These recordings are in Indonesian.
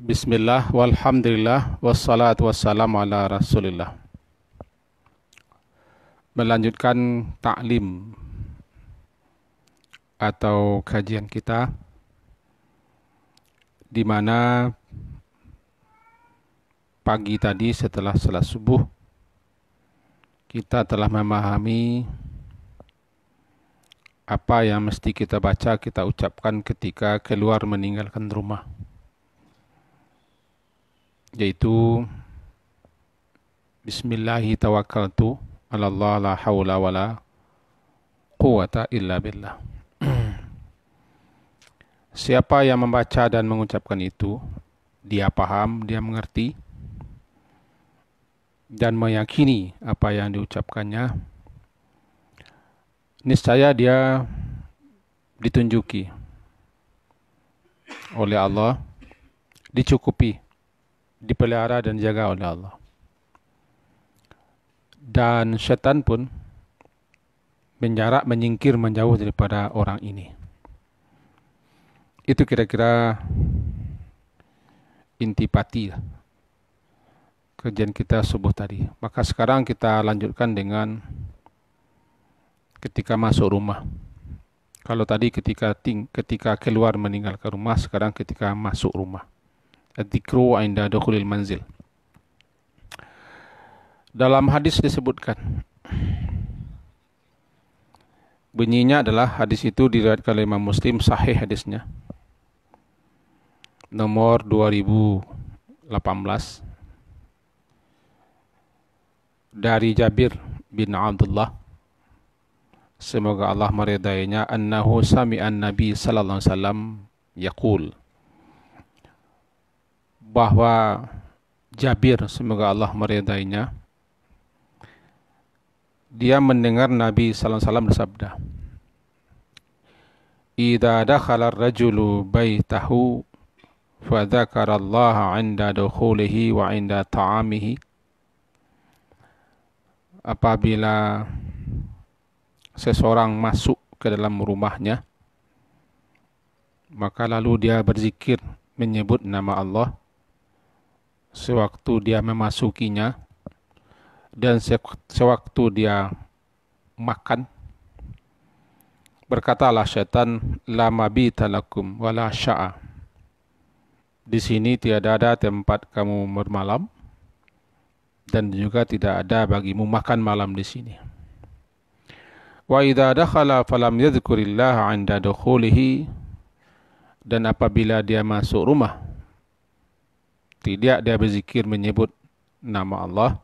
Bismillah, walhamdulillah, wassalatu wassalamu ala rasulillah. Melanjutkan taklim atau kajian kita, di mana pagi tadi setelah salat subuh kita telah memahami apa yang mesti kita baca, kita ucapkan ketika keluar meninggalkan rumah, yaitu Bismillahi tawakkaltu ala Allah la hawla wa la quwata illa billah. Siapa yang membaca dan mengucapkan itu, dia paham, dia mengerti, dan meyakini apa yang diucapkannya, niscaya dia ditunjuki oleh Allah, dicukupi, dipelihara dan dijaga oleh Allah. Dan syaitan pun menjarak, menyingkir, menjauh daripada orang ini. Itu kira-kira intipati kajian kita subuh tadi. Maka sekarang kita lanjutkan dengan ketika masuk rumah. Kalau tadi ketika keluar meninggalkan rumah, sekarang ketika masuk rumah. Adzikru 'inda dukhulil manzil. Dalam hadis disebutkan, bunyinya adalah, hadis itu diriwayatkan oleh Imam Muslim, sahih hadisnya, nomor 2018, dari Jabir bin Abdullah, semoga Allah meridainya, annahu sami'an Nabi sallallahu alaihi wasallam yaqul, bahwa Jabir, semoga Allah meridainya, dia mendengar Nabi sallallahu alaihi wasallam bersabda, "Idza dakhala ar-rajulu baitahu fa dzakara Allah 'inda dukhulihi wa 'inda ta'amihi." Apabila seseorang masuk ke dalam rumahnya, maka lalu dia berzikir, menyebut nama Allah sewaktu dia memasukinya dan sewaktu dia makan. Berkatalah syaitan, la mabita lakum wala sya'a. Di sini tiada ada tempat kamu bermalam, dan juga tidak ada bagimu makan malam di sini. Wa idza dakhala falam yadhkurillaha 'inda dukhulihi, dan apabila dia masuk rumah, tidak dia berzikir, menyebut nama Allah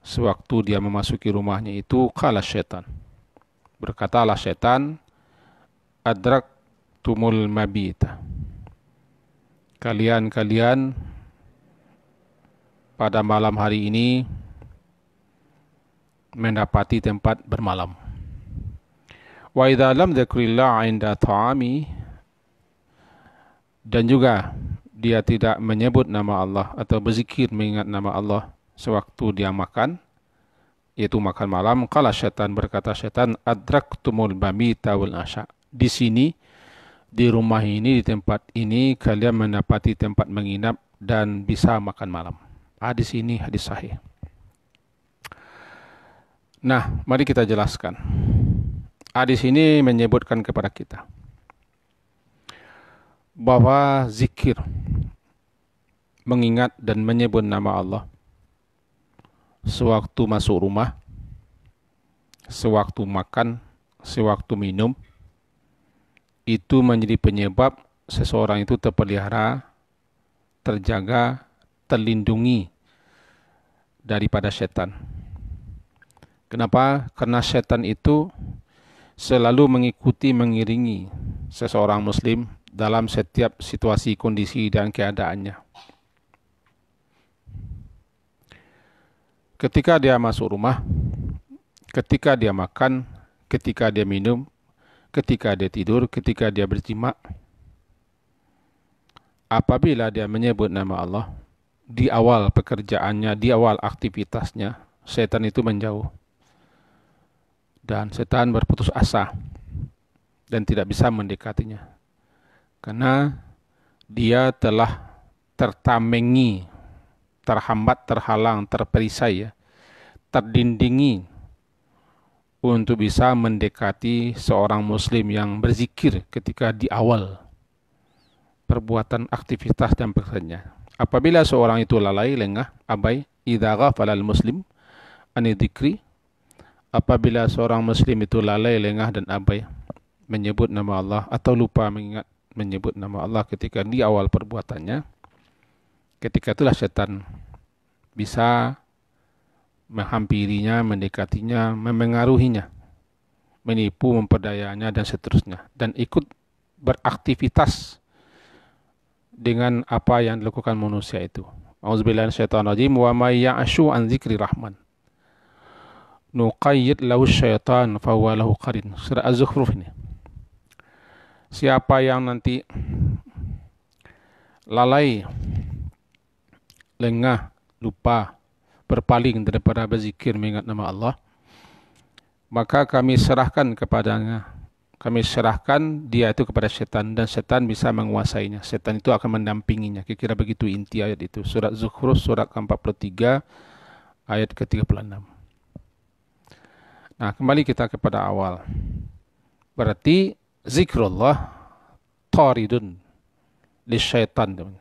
sewaktu dia memasuki rumahnya itu, qala syaitan, berkatalah syaitan, adraktumul mabita, kalian pada malam hari ini mendapati tempat bermalam. Wa idza lam dzikrillah 'inda ta'ami, dan juga dia tidak menyebut nama Allah atau berzikir mengingat nama Allah sewaktu dia makan, yaitu makan malam, qala syaitan, berkata syaitan, adraktumul mabita wal asya. Di sini, di rumah ini, di tempat ini, kalian mendapati tempat menginap dan bisa makan malam. Hadis ini hadis sahih. Nah, mari kita jelaskan. Hadis ini menyebutkan kepada kita bahwa zikir, mengingat dan menyebut nama Allah sewaktu masuk rumah, sewaktu makan, sewaktu minum, itu menjadi penyebab seseorang itu terpelihara, terjaga, terlindungi daripada setan. Kenapa? Karena setan itu selalu mengikuti, mengiringi seseorang muslim dalam setiap situasi, kondisi, dan keadaannya. Ketika dia masuk rumah, ketika dia makan, ketika dia minum, ketika dia tidur, ketika dia berjima, apabila dia menyebut nama Allah di awal pekerjaannya, di awal aktivitasnya, setan itu menjauh. Dan setan berputus asa dan tidak bisa mendekatinya, karena dia telah tertamengi, terhambat, terhalang, terperisai, ya, terdindingi untuk bisa mendekati seorang muslim yang berzikir ketika di awal perbuatan, aktivitas dan pekerjaannya. Apabila seorang itu lalai, lengah, abai, idza ghafala al-muslim an dzikri, apabila seorang muslim itu lalai, lengah dan abai menyebut nama Allah atau lupa mengingat menyebut nama Allah ketika di awal perbuatannya, ketika itulah setan bisa menghampirinya, mendekatinya, memengaruhinya, menipu, memperdayanya dan seterusnya, dan ikut beraktivitas dengan apa yang dilakukan manusia itu. Auzubillahi minasyaitonir rajim. Wa may ya'shu an dzikri rahman nuqayyid lahu syaitan fa huwa lahu qarin. Surah Az-Zukhruf ini. Siapa yang nanti lalai, lengah, lupa, berpaling daripada berzikir mengingat nama Allah, maka kami serahkan kepadanya, kami serahkan dia itu kepada setan, dan setan bisa menguasainya. Setan itu akan mendampinginya. Kira-kira begitu inti ayat itu. Surat Zukhruf, surat ke-43, ayat ke-36. Nah, kembali kita kepada awal. Berarti zikrullah taridun lisyaitan.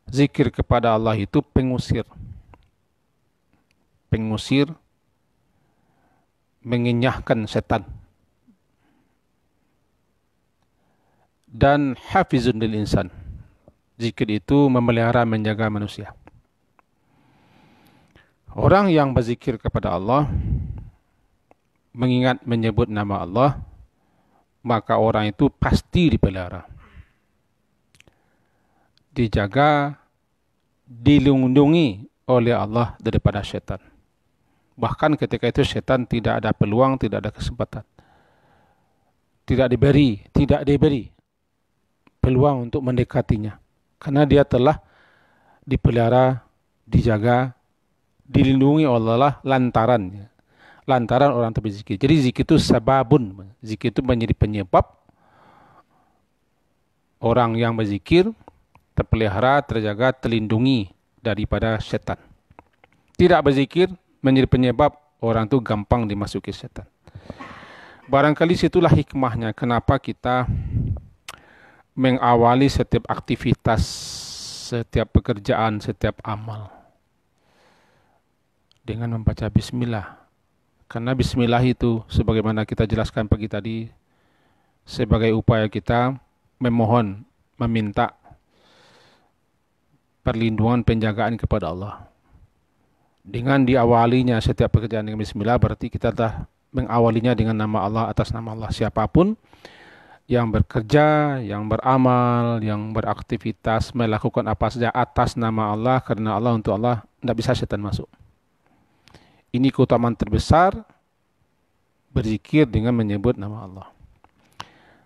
Zikir kepada Allah itu pengusir, mengenyahkan setan, dan hafizun lil insan. Zikir itu memelihara, menjaga manusia. Orang yang berzikir kepada Allah, mengingat, menyebut nama Allah, maka orang itu pasti dipelihara, dijaga, dilindungi oleh Allah daripada setan. Bahkan ketika itu setan tidak ada peluang, tidak ada kesempatan, tidak diberi peluang untuk mendekatinya, karena dia telah dipelihara, dijaga, dilindungi oleh Allah lantaran orang itu berzikir. Jadi zikir itu sababun, zikir itu menjadi penyebab orang yang berzikir terpelihara, terjaga, terlindungi daripada setan. Tidak berzikir menjadi penyebab orang itu gampang dimasuki setan. Barangkali situlah hikmahnya kenapa kita mengawali setiap aktivitas, setiap pekerjaan, setiap amal dengan membaca bismillah. Karena bismillah itu, sebagaimana kita jelaskan pagi tadi, sebagai upaya kita memohon, meminta perlindungan, penjagaan kepada Allah. Dengan diawalinya setiap pekerjaan dengan bismillah, berarti kita telah mengawalinya dengan nama Allah, atas nama Allah. Siapapun yang bekerja, yang beramal, yang beraktivitas, melakukan apa saja atas nama Allah, karena Allah, untuk Allah, tidak bisa setan masuk. Ini keutamaan terbesar berzikir dengan menyebut nama Allah.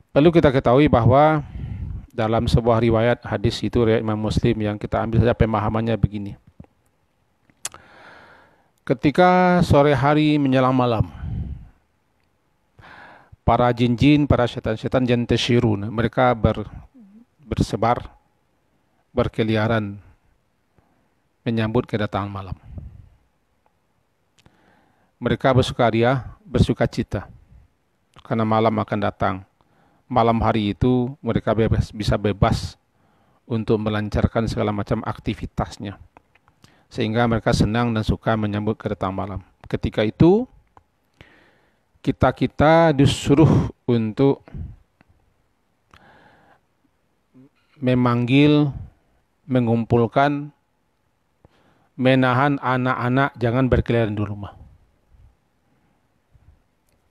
Perlu kita ketahui bahwa dalam sebuah riwayat hadis itu, riwayat Imam Muslim, yang kita ambil saja pemahamannya begini. Ketika sore hari menjelang malam, para jin-jin, para setan-setan yantashirun, mereka bersebar, berkeliaran menyambut kedatangan malam. Mereka bersukaria, bersukacita karena malam akan datang. Malam hari itu mereka bisa bebas untuk melancarkan segala macam aktivitasnya, sehingga mereka senang dan suka menyambut kedatangan malam. Ketika itu kita disuruh untuk memanggil, mengumpulkan, menahan anak-anak jangan berkeliaran di rumah.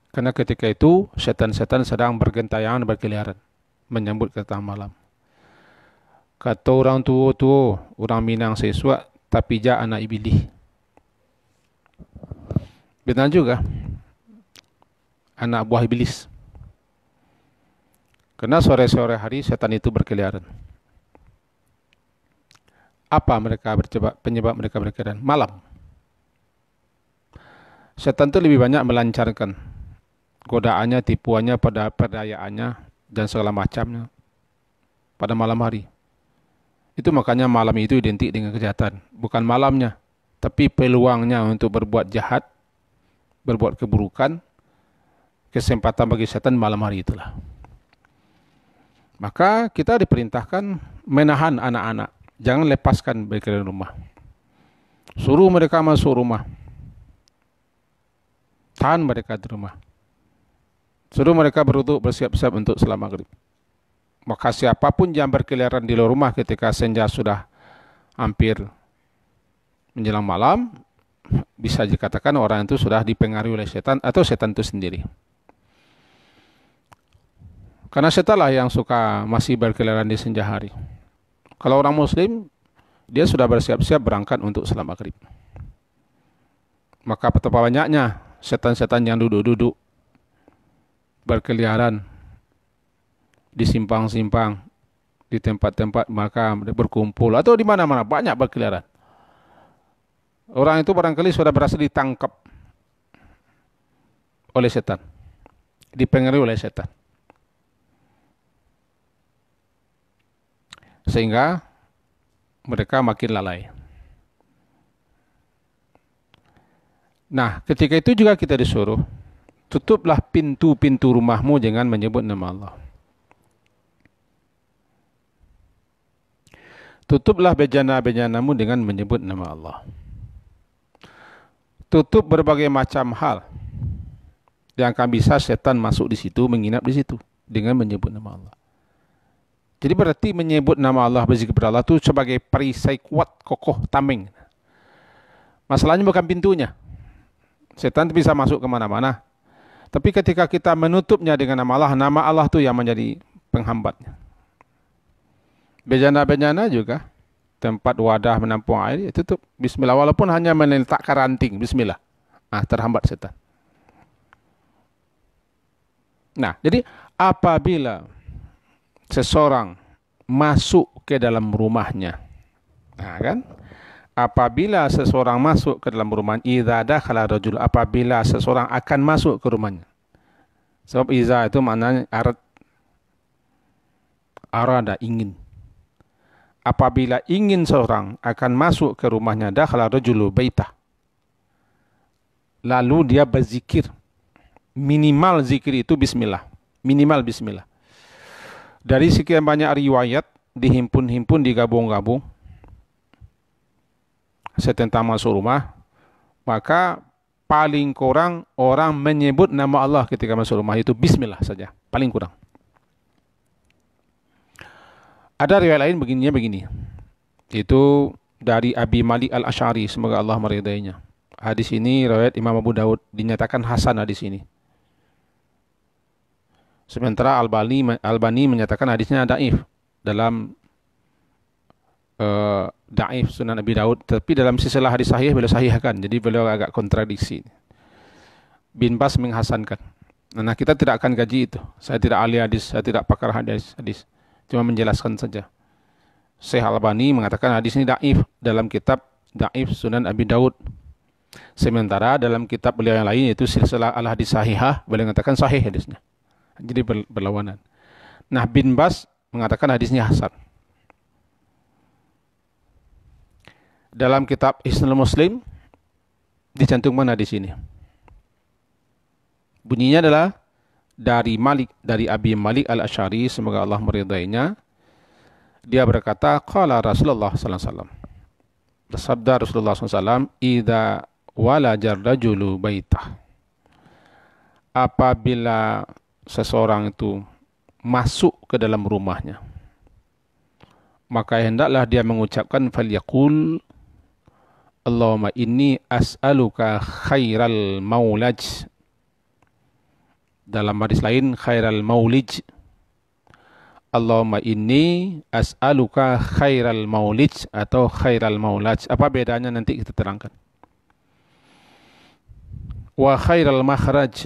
Karena ketika itu setan-setan sedang bergentayangan, berkeliaran menyambut kedatangan malam. Kata orang tua, orang Minang sesuatu, tapi ja anak iblis. Benar juga, anak buah iblis. Karena sore-sore hari setan itu berkeliaran. Apa penyebab mereka berkeliaran? Malam. Setan itu lebih banyak melancarkan godaannya, tipuannya, perdayaannya, dan segala macamnya pada malam hari. Itu makanya malam itu identik dengan kejahatan. Bukan malamnya, tapi peluangnya untuk berbuat jahat, berbuat keburukan, kesempatan bagi setan malam hari itulah. Maka kita diperintahkan menahan anak-anak. Jangan lepaskan mereka dari rumah. Suruh mereka masuk rumah. Tahan mereka di rumah. Suruh mereka berwudu, bersiap-siap untuk salat maghrib. Maka siapapun yang berkeliaran di luar rumah ketika senja sudah hampir menjelang malam, bisa dikatakan orang itu sudah dipengaruhi oleh setan atau setan itu sendiri. Karena setan lah yang suka masih berkeliaran di senja hari. Kalau orang muslim, dia sudah bersiap-siap berangkat untuk salat maghrib. Maka betapa banyaknya setan-setan yang duduk-duduk berkeliaran di simpang-simpang, di tempat-tempat makam, berkumpul, atau di mana-mana, banyak berkeliaran. Orang itu barangkali sudah berhasil ditangkap oleh setan, dipengaruhi oleh setan. Sehingga mereka makin lalai. Nah, ketika itu juga kita disuruh, tutuplah pintu-pintu rumahmu dengan menyebut nama Allah. Tutuplah bejana-bejanamu dengan menyebut nama Allah. Tutup berbagai macam hal yang akan bisa setan masuk di situ, menginap di situ dengan menyebut nama Allah. Jadi berarti menyebut nama Allah, berzikir kepada Allah itu sebagai perisai kuat, kokoh, tameng. Masalahnya bukan pintunya. Setan bisa masuk kemana-mana. Tapi ketika kita menutupnya dengan nama Allah itu yang menjadi penghambatnya. Bejana-bejana juga, tempat wadah menampung air, tutup. Bismillah, walaupun hanya meletakkan ranting, bismillah. Terhambat setan. Nah, jadi apabila seseorang masuk ke dalam rumahnya, apabila seseorang masuk ke dalam rumah, idza dakhala rajul, apabila seseorang akan masuk ke rumahnya. Sebab idza itu maknanya arada, ingin. Apabila ingin seorang akan masuk ke rumahnya, dakhala rajulu baitah, lalu dia berzikir. Minimal zikir itu bismillah. Minimal bismillah. Dari sekian banyak riwayat, dihimpun-himpun, digabung-gabung, tentang masuk rumah, maka paling kurang orang menyebut nama Allah ketika masuk rumah itu bismillah saja. Paling kurang. Ada riwayat lain begini. Itu dari Abi Malik Al-Asy'ari, semoga Allah meridainya. Hadis ini riwayat Imam Abu Daud, dinyatakan hasan hadis ini. Sementara Albani menyatakan hadisnya dhaif dalam dhaif Sunan Abi Daud, tapi dalam silsilah hadis sahih beliau sahihkan. Jadi beliau agak kontradiksi. Bin Bas menghasankan. Nah, kita tidak akan kaji itu. Saya tidak ahli hadis, saya tidak pakar hadis. Cuma menjelaskan saja. Syekh Albani mengatakan hadis ini dhaif dalam kitab Dhaif Sunan Abi Daud. Sementara dalam kitab beliau yang lain, yaitu silsilah al-hadis sahihah, beliau mengatakan sahih hadisnya. Jadi berlawanan. Nah, Bin Bas mengatakan hadisnya hasan. Dalam kitab Hisnul Muslim dicantumkan hadis ini. Bunyinya adalah dari Abi Malik Al-Asy'ari, semoga Allah meridainya. Dia berkata, qala Rasulullah sallallahu alaihi wasallam. Bersabda Rasulullah sallallahu alaihi wasallam, idza walajar rajulu baitah. Apabila seseorang itu masuk ke dalam rumahnya, maka hendaklah dia mengucapkan falyaqul Allahumma inni as'aluka khairal maulaj. Dalam hadis lain khairal maulij. Allahumma inni as'aluka khairal maulij atau khairal maulaj. Apa bedanya nanti kita terangkan. Wa khairal makhraj.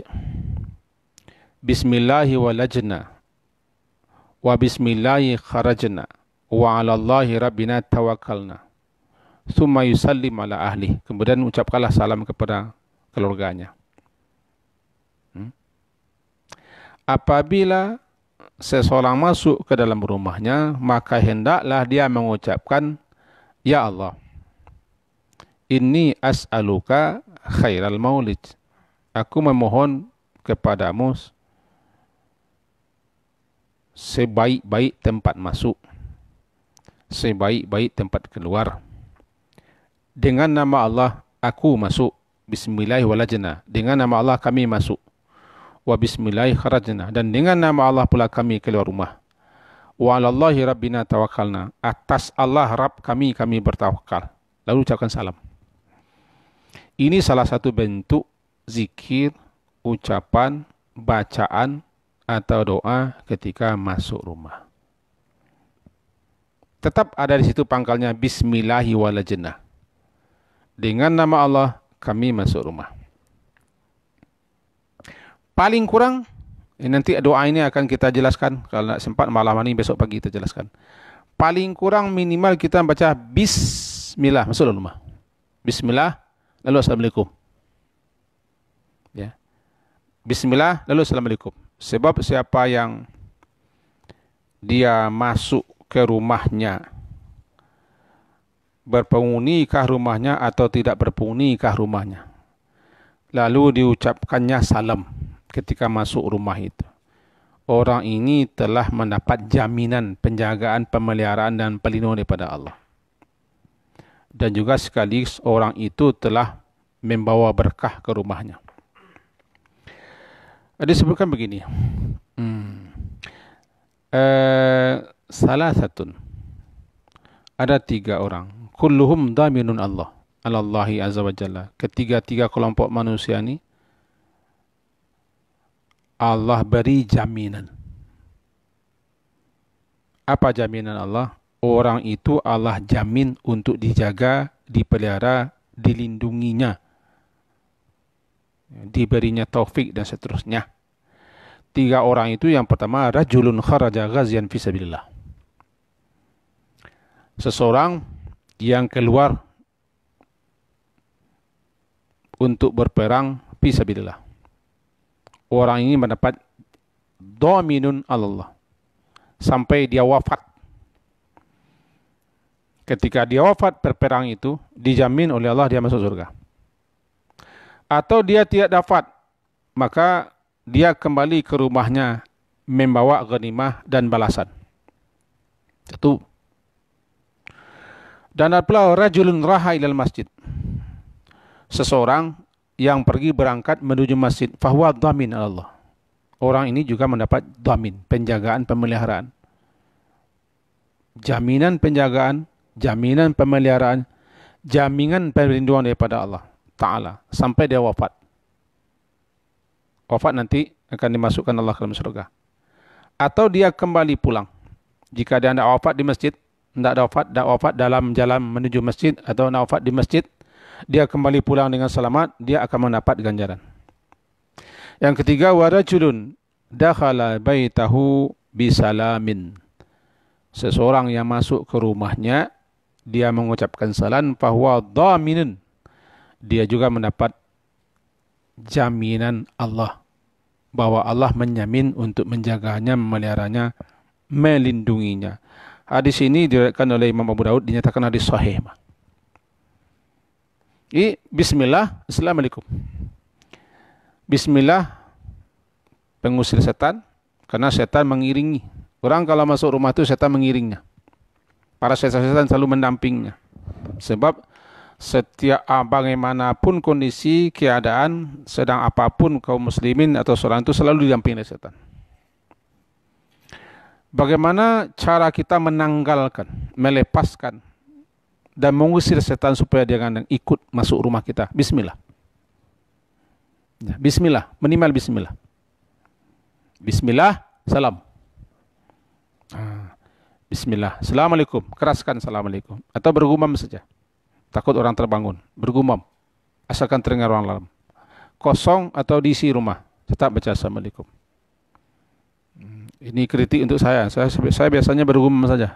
Bismillahi walajna. Wa bismillahi kharajna. Wa ala Allahi rabbina tawakkalna. Tsumma yusallim ala ahli. Kemudian ucapkanlah salam kepada keluarganya. Apabila seseorang masuk ke dalam rumahnya, maka hendaklah dia mengucapkan, Ya Allah, inni as'aluka khairal maulid. Aku memohon kepadamu sebaik-baik tempat masuk, sebaik-baik tempat keluar. Dengan nama Allah aku masuk. Bismillahirrahmanirrahim. Dengan nama Allah kami masuk. Wa bismillahi kharajna. Dan dengan nama Allah pula kami keluar rumah. Wa 'alallahi rabbina tawakkalna. Atas Allah Rabb kami bertawakal. Lalu ucapkan salam. Ini salah satu bentuk zikir, ucapan, bacaan atau doa ketika masuk rumah. Tetap ada di situ pangkalnya bismillahirrahmanirrahim. Dengan nama Allah kami masuk rumah. Paling kurang, nanti doa ini akan kita jelaskan. Kalau sempat malam ini, besok pagi kita jelaskan. Paling kurang minimal kita baca Bismillah, masuk rumah. Bismillah, lalu Assalamualaikum. Ya. Bismillah, lalu Assalamualaikum. Sebab siapa yang dia masuk ke rumahnya, berpenghuni-kah rumahnya atau tidak berpenghuni-kah rumahnya, lalu diucapkannya salam ketika masuk rumah itu, orang ini telah mendapat jaminan penjagaan, pemeliharaan dan perlindungan daripada Allah. Dan juga sekaligus orang itu telah membawa berkah ke rumahnya. Disebutkan begini, salah satu, ada 3 orang, kulluhum daminun Allah, Allahi azza wa jalla. Ketiga-tiga kelompok manusia ini Allah beri jaminan. Apa jaminan Allah? Orang itu Allah jamin untuk dijaga, dipelihara, dilindunginya, diberinya taufik dan seterusnya. 3 orang itu, yang pertama, rajulun kharaja ghazian fisabilillah. Seseorang yang keluar untuk berperang fisabilillah. Orang ini mendapat dhaminun Allah sampai dia wafat. Ketika dia wafat berperang itu, dijamin oleh Allah dia masuk surga. Atau dia tidak dapat, maka dia kembali ke rumahnya membawa ghanimah dan balasan. Satu. Dan apabila rajulun raha ilal masjid, seseorang yang pergi berangkat menuju masjid, fahuwa dhamin Allah. Orang ini juga mendapat dhamin, penjagaan, pemeliharaan. Jaminan penjagaan, jaminan pemeliharaan, jaminan perlindungan daripada Allah Ta'ala sampai dia wafat. Wafat nanti akan dimasukkan Allah ke dalam surga. Atau dia kembali pulang. Jika dia tidak wafat di masjid, tidak wafat dalam jalan menuju masjid, atau tidak wafat di masjid, dia kembali pulang dengan selamat, dia akan mendapat ganjaran. Yang ketiga, warajulun dakhala baitahu bisalamin. Seseorang yang masuk ke rumahnya, dia mengucapkan salam, fahuwa dhaminun. Dia juga mendapat jaminan Allah, bahwa Allah menjamin untuk menjaganya, memeliharanya, melindunginya. Hadis ini diriwayatkan oleh Imam Abu Daud, dinyatakan hadis sahih. Bismillah, Assalamualaikum. Bismillah, pengusir setan, karena setan mengiringi. Orang kalau masuk rumah itu setan mengiringnya. Para setan-setan selalu mendampingnya. Sebab setiap bagaimanapun kondisi, keadaan, sedang apapun kaum muslimin atau seorang itu selalu didampingi oleh setan. Bagaimana cara kita menanggalkan, melepaskan, dan mengusir setan supaya dia jangan ikut masuk rumah kita? Bismillah. Bismillah, minimal bismillah. Bismillah, salam. Bismillah, Assalamualaikum, keraskan Assalamualaikum. Atau bergumam saja. Takut orang terbangun, bergumam. Asalkan terdengar orang dalam. Kosong atau diisi rumah, tetap baca Assalamualaikum. Ini kritik untuk saya. Saya biasanya bergumam saja.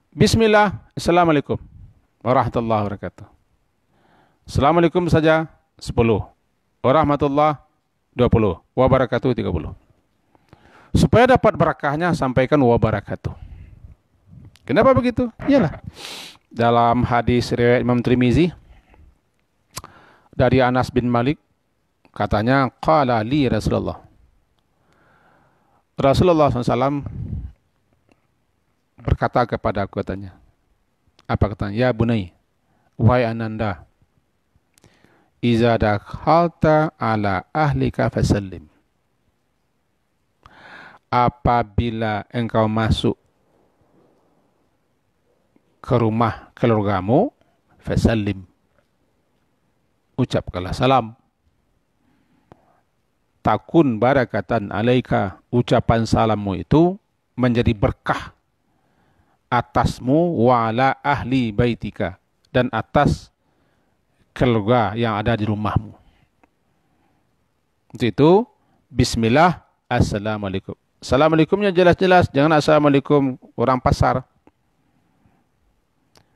Bismillah, Assalamualaikum warahmatullahi wabarakatuh. Assalamualaikum saja 10. Warahmatullah 20. Wabarakatuh 30. Supaya dapat barakahnya sampaikan wabarakatuh. Kenapa begitu? Iyalah. Dalam hadis riwayat Imam Tirmizi dari Anas bin Malik, katanya qala li Rasulullah. Rasulullah SAW berkata kepada aku, katanya. Apa katanya? Ya bunai, wahai ananda, iza dakhalta ala ahlika fasallim. Apabila engkau masuk ke rumah keluargamu, fasallim, ucapkanlah salam. Takun barakatan alaika, ucapan salammu itu menjadi berkah atasmu, wa ala ahli baitika, dan atas keluarga yang ada di rumahmu. Untuk itu, bismillah, assalamualaikum. Assalamualaikumnya jelas-jelas, jangan assalamualaikum orang pasar.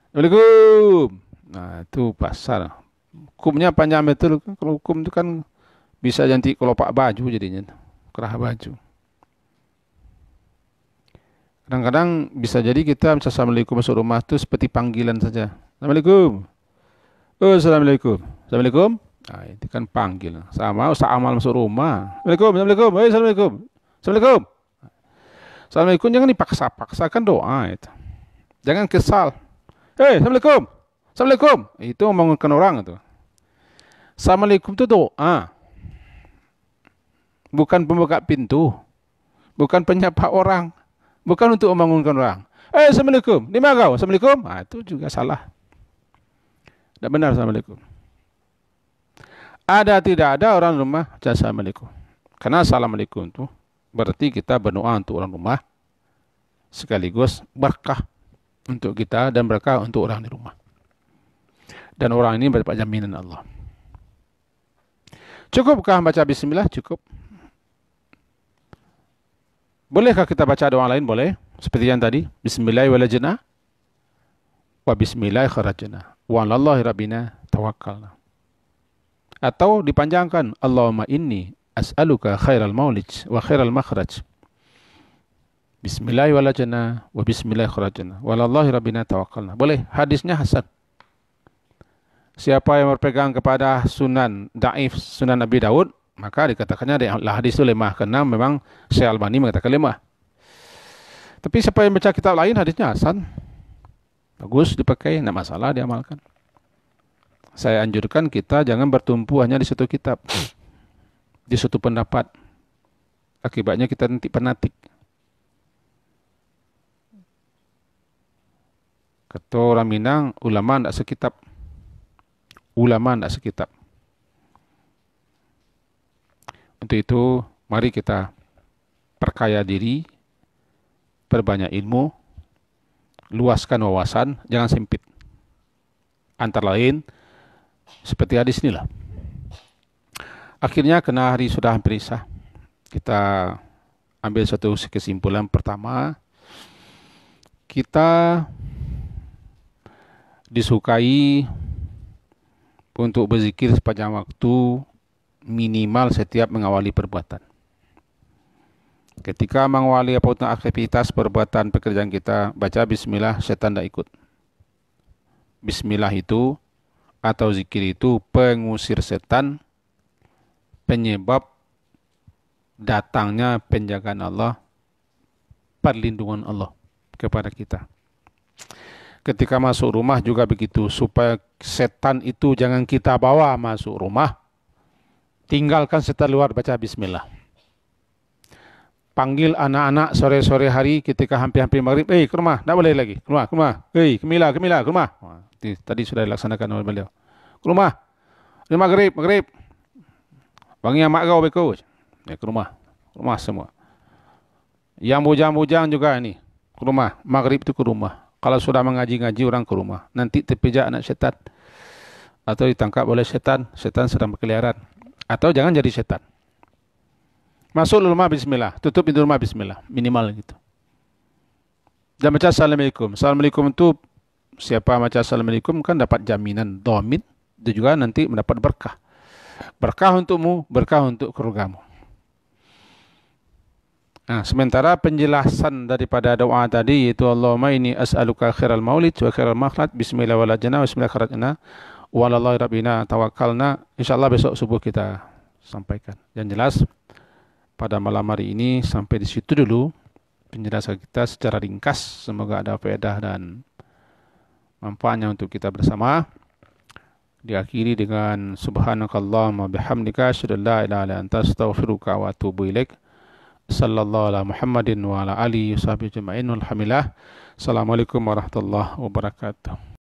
Assalamualaikum. Nah, itu pasar. Hukumnya panjang betul. Kalau hukum itu kan bisa nanti kelopak baju jadinya. Kerah baju. Kadang-kadang bisa jadi kita assalamualaikum masuk rumah itu seperti panggilan saja. Assalamualaikum. Oh, assalamualaikum. Assalamualaikum. Nah, itu kan panggil. Sama usah amal masuk rumah. Assalamualaikum. Assalamualaikum. Hey, assalamualaikum. Assalamualaikum. Assalamualaikum jangan dipaksa-paksakan doa itu. Jangan kesal. Hei, assalamualaikum. Assalamualaikum. Itu membangunkan orang itu. Assalamualaikum itu doa. Bukan pembuka pintu. Bukan penyapa orang. Bukan untuk membangunkan orang. Assalamualaikum. Di mana kau? Assalamualaikum. Nah, itu juga salah. Tidak benar assalamualaikum. Ada tidak ada orang rumah, assalamualaikum. Karena assalamualaikum itu berarti kita berdoa untuk orang rumah. Sekaligus berkah untuk kita dan berkah untuk orang di rumah. Dan orang ini mendapat jaminan Allah. Cukupkah baca bismillah? Cukup. Bolehkah kita baca doa lain? Boleh. Seperti yang tadi. Bismillah walajna. Wa bismillah kharajna. Wa alallahi rabbina tawakkalna. Atau dipanjangkan. Allahumma inni as'aluka khairal maulij wa khairal makhraj. Bismillah walajna. Wa bismillah kharajna. Wa alallahi rabbina tawakkalna. Boleh. Hadisnya hasan. Siapa yang berpegang kepada sunan daif, sunan Abi Daud, maka dikatakannya hadis itu lemah. Karena memang Syekh Albani mengatakan lemah. Tapi siapa yang baca kitab lain, hadisnya hasan. Bagus dipakai, tidak masalah diamalkan. Saya anjurkan kita jangan bertumpu hanya di satu kitab, di satu pendapat. Akibatnya kita nanti fanatik. Kata orang Minang, ulama tidak sekitab. Ulama tidak sekitab. Untuk itu, mari kita perkaya diri, perbanyak ilmu, luaskan wawasan, jangan sempit. Antara lain, seperti hadis inilah. Akhirnya, karena hari sudah hampir isya, kita ambil satu kesimpulan pertama. Kita disukai untuk berzikir sepanjang waktu minimal setiap mengawali perbuatan. Ketika mengawali apapun aktivitas perbuatan pekerjaan kita, baca bismillah, setan tidak ikut. Bismillah itu atau zikir itu pengusir setan, penyebab datangnya penjagaan Allah, perlindungan Allah kepada kita. Ketika masuk rumah juga begitu, supaya setan itu jangan kita bawa masuk rumah. Tinggalkan setan luar, baca bismillah. Panggil anak-anak sore-sore hari ketika hampir-hampir maghrib, ke rumah, tidak boleh lagi, ke rumah, Kemila, ke rumah. Tadi sudah dilaksanakan oleh beliau. Ke rumah, maghrib. Panggil mak kau beko, ke rumah semua. Yang bujang-bujang juga ini, ke rumah, maghrib itu ke rumah. Kalau sudah mengaji-ngaji orang ke rumah, nanti terpijak anak setan. Atau ditangkap oleh setan sedang berkeliaran. Atau jangan jadi setan. Masuk rumah bismillah, tutup pintu rumah bismillah, minimal gitu. Dan baca assalamualaikum. Assalamualaikum itu siapa baca assalamualaikum kan dapat jaminan dhamin, itu juga nanti mendapat berkah. Berkah untukmu, berkah untuk keluargamu. Nah, sementara penjelasan daripada doa tadi yaitu Allahumma inni as'aluka khairal maulid wa khairal makhraj bismillah walajna wa bismillah kharajna walallahi rabbina tawakkalna, insyaallah besok subuh kita sampaikan. Yang jelas pada malam hari ini sampai di situ dulu penjelasan kita secara ringkas, semoga ada faedah dan manfaatnya untuk kita bersama. Diakhiri dengan subhanakallahumma bihamdika asyhadu an la ilaha illa anta astaghfiruka wa atubu ilaik. Sallallahu ala Muhammadin wa ala alihi wa sahbihi ajma'in. Alhamdulillah. Assalamualaikum warahmatullahi wabarakatuh.